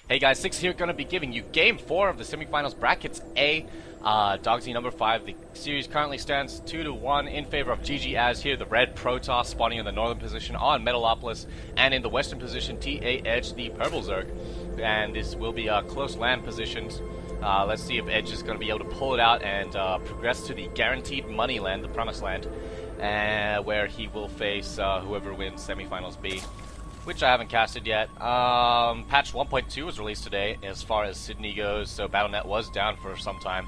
Hey guys, Six here, gonna be giving you Game 4 of the semifinals brackets A. Dogsi number 5. The series currently stands 2-1 in favor of GGAzz here, the red Protoss spawning in the northern position on Metalopolis, and in the western position, TAEdge, the purple Zerg. And this will be close land positions. Let's see if Edge is going to be able to pull it out and progress to the guaranteed money land, the promised land, where he will face whoever wins semifinals B, which I haven't casted yet. Patch 1.2 was released today as far as Sydney goes, so Battle.net was down for some time.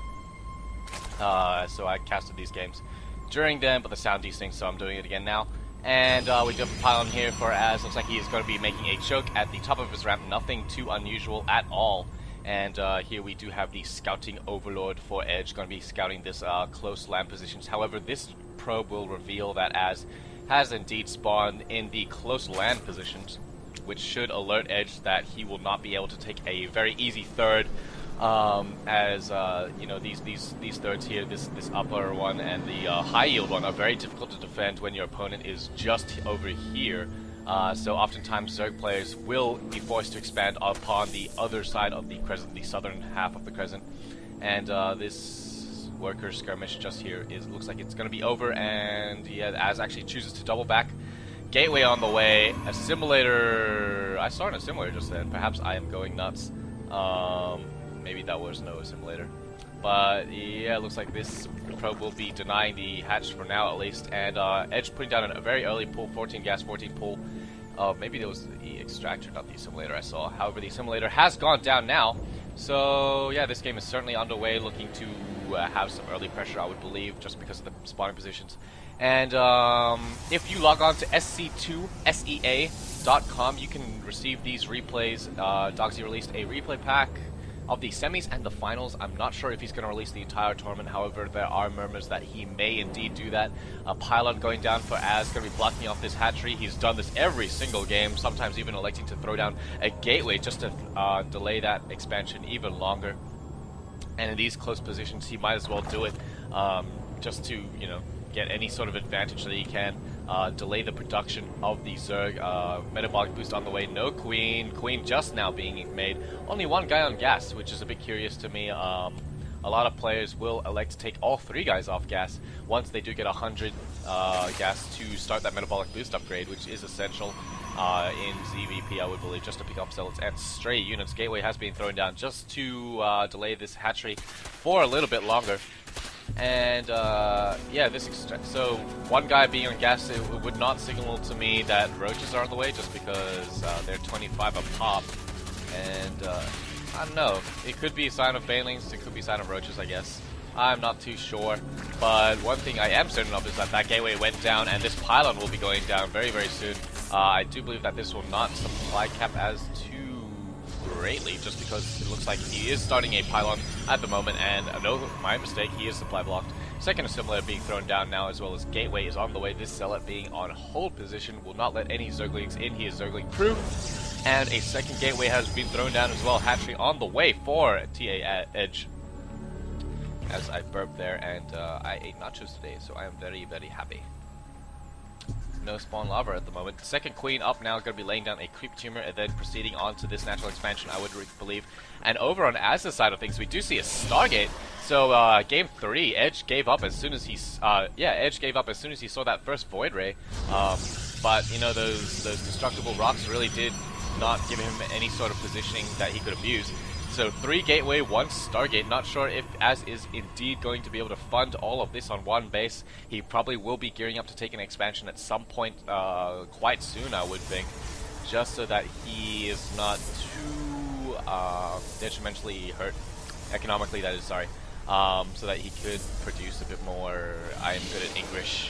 So I casted these games during them, but the sound desyncs, so I'm doing it again now. And we do have a pylon here for Az. Looks like he is going to be making a choke at the top of his ramp, nothing too unusual at all. And here we do have the scouting overlord for Edge, going to be scouting this close land positions. However, this probe will reveal that Az has indeed spawned in the close land positions, which should alert Edge that he will not be able to take a very easy third. As you know, these thirds here, this upper one and the high yield one, are very difficult to defend when your opponent is just over here. So oftentimes Zerg players will be forced to expand upon the other side of the crescent, the southern half of the crescent, and this worker skirmish just here looks like it's going to be over. And yeah, Az actually chooses to double back. Gateway on the way. A simulator. I saw in a simulator just then. Perhaps I am going nuts. Maybe that was no assimilator. But yeah, it looks like this probe will be denying the hatch for now at least. And Edge putting down a very early pull, 14 gas, 14 pull. Maybe there was the extractor, not the assimilator I saw. However, the assimilator has gone down now. So yeah, this game is certainly underway, looking to have some early pressure, I would believe, just because of the spawning positions. And if you log on to sc2sea.com, you can receive these replays. Dogsi released a replay pack of the semis and the finals. I'm not sure if he's going to release the entire tournament. However, there are murmurs that he may indeed do that. A pylon going down for Az, going to be blocking off this hatchery. He's done this every single game, sometimes even electing to throw down a gateway just to delay that expansion even longer. And in these close positions, he might as well do it just to, you know, get any sort of advantage that he can. Delay the production of the Zerg. Metabolic boost on the way. No Queen. Queen just now being made. Only one guy on gas, which is a bit curious to me. A lot of players will elect to take all three guys off gas once they do get 100 gas to start that metabolic boost upgrade, which is essential in ZVP, I would believe, just to pick up zealots and stray units. Gateway has been thrown down just to delay this hatchery for a little bit longer. And yeah, so one guy being on gas, it would not signal to me that roaches are on the way, just because they're 25 a pop. And I don't know, it could be a sign of banelings, it could be a sign of roaches, I guess. I'm not too sure, but one thing I am certain of is that that gateway went down, and this pylon will be going down very, very soon. I do believe that this will not supply cap as too greatly, just because it looks like he is starting a pylon at the moment, and no, my mistake, he is supply blocked. Second assimilator being thrown down now, as well as gateway is on the way. This zealot being on hold position will not let any Zerglings in. He is Zergling proof. And a second gateway has been thrown down as well. Hatchery on the way for TAEdge. As I burped there, and I ate nachos today, so I am very, very happy. No spawn lava at the moment. Second queen up now, going to be laying down a creep tumor and then proceeding on to this natural expansion, I would believe. And over on Az's side of things, we do see a Stargate. So game 3, Edge gave up as soon as he Edge gave up as soon as he saw that first void ray. But you know, those destructible rocks really did not give him any sort of positioning that he could abuse. So 3 gateway, 1 Stargate. Not sure if Az is indeed going to be able to fund all of this on one base. He probably will be gearing up to take an expansion at some point quite soon, I would think, just so that he is not too detrimentally hurt, economically that is, sorry, so that he could produce a bit more. I am good at English.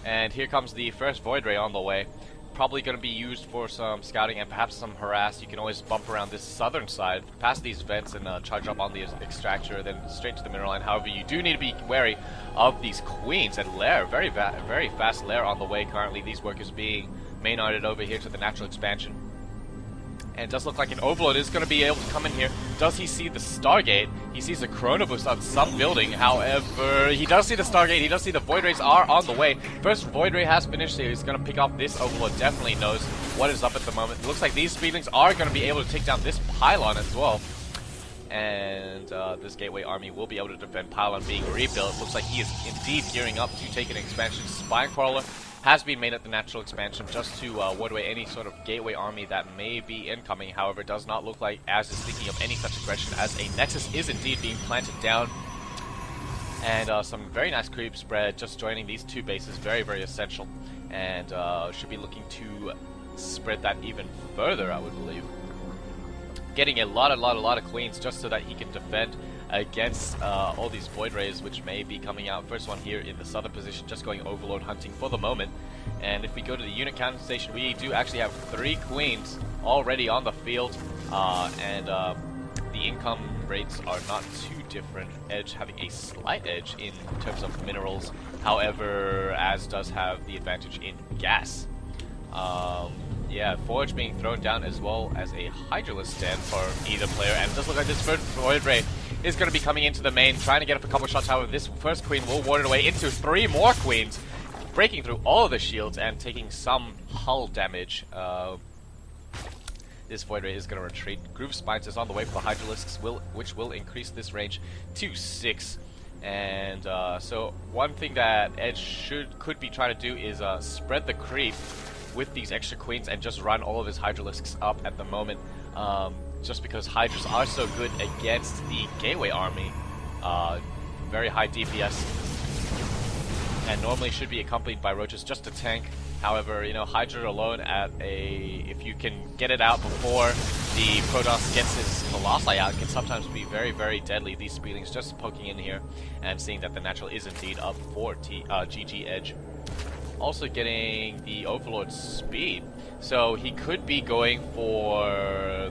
And here comes the first void ray on the way. Probably going to be used for some scouting and perhaps some harass. You can always bump around this southern side, past these vents, and charge up on the extractor, then straight to the mineral line. However, you do need to be wary of these queens and lair. Very fast lair on the way currently. These workers being main-arted over here to the natural expansion. And it does look like an Overlord is going to be able to come in here. Does he see the Stargate? He sees a Chrono Boost on some building. However, he does see the Stargate. He does see the Void Rays are on the way. First Void Ray has finished, so he's going to pick off this Overlord. Definitely knows what is up at the moment. It looks like these Speedlings are going to be able to take down this Pylon as well. And this Gateway army will be able to defend Pylon being rebuilt. Looks like he is indeed gearing up to take an expansion. Spinecrawler has been made at the natural expansion just to ward away any sort of Gateway army that may be incoming. However, it does not look like Az is thinking of any such aggression, as a Nexus is indeed being planted down. And some very nice creep spread just joining these two bases. Very, very essential. And should be looking to spread that even further, I would believe. Getting a lot of queens just so that he can defend against all these Void Rays which may be coming out. First one here in the southern position, just going Overlord hunting for the moment. And if we go to the unit counting station, we do actually have 3 queens already on the field, and the income rates are not too different. Edge having a slight edge in terms of minerals, however, Az does have the advantage in gas. Yeah, Forge being thrown down as well as a Hydralisk stand for either player, and it does look like this first Void Ray is going to be coming into the main, trying to get up a couple shots. However, this first queen will ward it away into 3 more queens, breaking through all of the shields and taking some hull damage. This Void Ray is going to retreat. Groove Spines is on the way for the Hydralisks, which will increase this range to 6. And so one thing that Edge could be trying to do is spread the creep with these extra queens and just run all of his Hydralisks up at the moment, just because Hydras are so good against the Gateway army. Very high DPS, and normally should be accompanied by Roaches just to tank. However, you know, Hydra alone if you can get it out before the Protoss gets his Colossi out, can sometimes be very, very deadly. These Speedlings just poking in here and seeing that the natural is indeed up for GGAzz. Also getting the Overlord speed, so he could be going for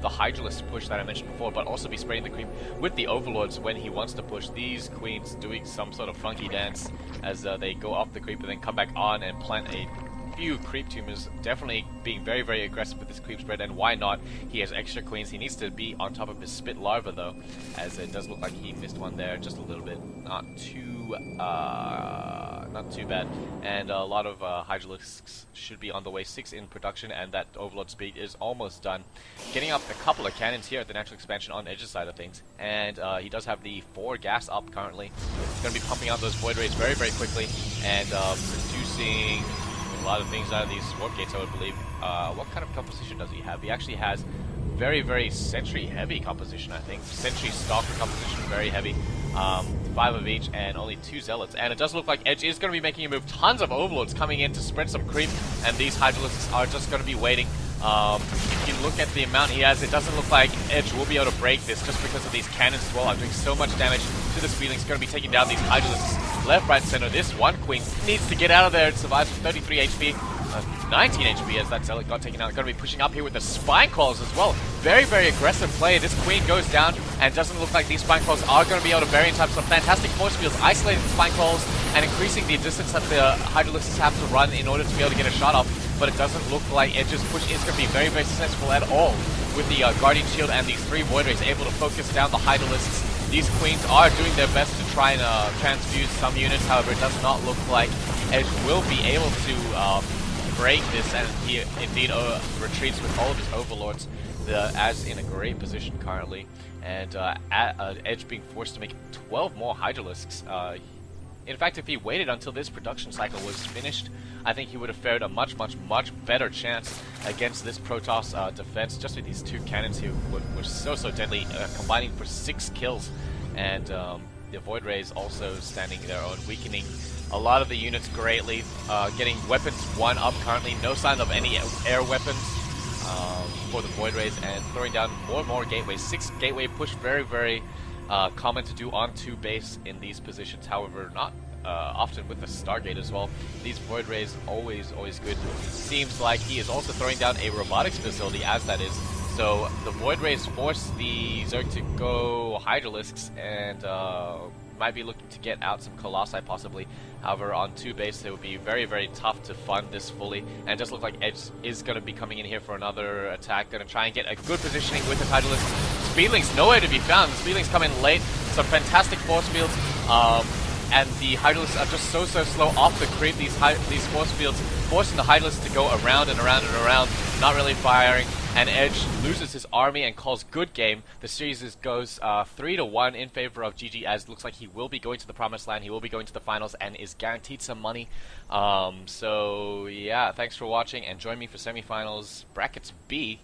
the Hydralisk push that I mentioned before, but also be spraying the creep with the Overlords when he wants to push. These queens doing some sort of funky dance as they go off the creep and then come back on and plant a few creep tumors. Definitely being very, very aggressive with this creep spread, and why not? He has extra queens. He needs to be on top of his spit larva though, as it does look like he missed one there just a little bit. Not too bad. And a lot of Hydralisks should be on the way. 6 in production, and that Overlord speed is almost done. Getting up a couple of cannons here at the natural expansion on Edge's side of things, and he does have the 4 gas up currently. He's going to be pumping out those Void Rays very, very quickly and producing a lot of things out of these Warp Gates, I would believe. What kind of composition does he have? He actually has very, very Sentry heavy composition, I think. Sentry Stalker composition, very heavy. 5 of each and only 2 Zealots. And it does look like Edge is going to be making a move. Tons of Overlords coming in to spread some creep, and these Hydralisks are just going to be waiting. If you look at the amount he has, it doesn't look like Edge will be able to break this just because of these cannons as well. I'm doing so much damage to the Speedlings. Going to be taking down these Hydralisks left, right, center. This one queen needs to get out of there. It survives with 33 HP. 19 HP as that Zealot got taken out. Going to be pushing up here with the Spine Claws as well. Very, very aggressive play. This queen goes down, and doesn't look like these Spine Claws are going to be able to bury in time. Some fantastic force fields isolating the Spine Claws and increasing the distance that the Hydralisks have to run in order to be able to get a shot off. But it doesn't look like Edge's push is going to be very, very successful at all, with the Guardian Shield and these 3 Void Rays able to focus down the Hydralisks. These queens are doing their best to try and transfuse some units. However, it does not look like Edge will be able to break this, and he indeed retreats with all of his Overlords. Az in a great position currently, and Edge being forced to make 12 more Hydralisks. In fact, if he waited until this production cycle was finished, I think he would have fared a much better chance against this Protoss defense, just with these 2 cannons who were so deadly, combining for 6 kills. And the Void Rays also standing their own, weakening a lot of the units greatly. Getting weapons 1 up currently, no sign of any air weapons for the Void Rays, and throwing down more and more gateways. 6 gateway push, very common to do onto base in these positions. However, not often with the Stargate as well. These Void Rays always good. Seems like he is also throwing down a robotics facility, as that is. So the Void Rays force the Zerg to go Hydralisks, and might be looking to get out some Colossi possibly. However, on 2 base, it would be very tough to fund this fully, and it does look like Edge is going to be coming in here for another attack. Going to try and get a good positioning with the Hydralisk. Speedlings nowhere to be found. The Speedlings come in late. some fantastic force fields, and the Hydralisks are just so slow off the creep. These force fields forcing the Hydralisks to go around and around and around, not really firing. And Edge loses his army and calls good game. The series goes 3-1 in favor of GGAzz. Looks like he will be going to the promised land. He will be going to the finals and is guaranteed some money. So yeah, thanks for watching and join me for semifinals brackets B.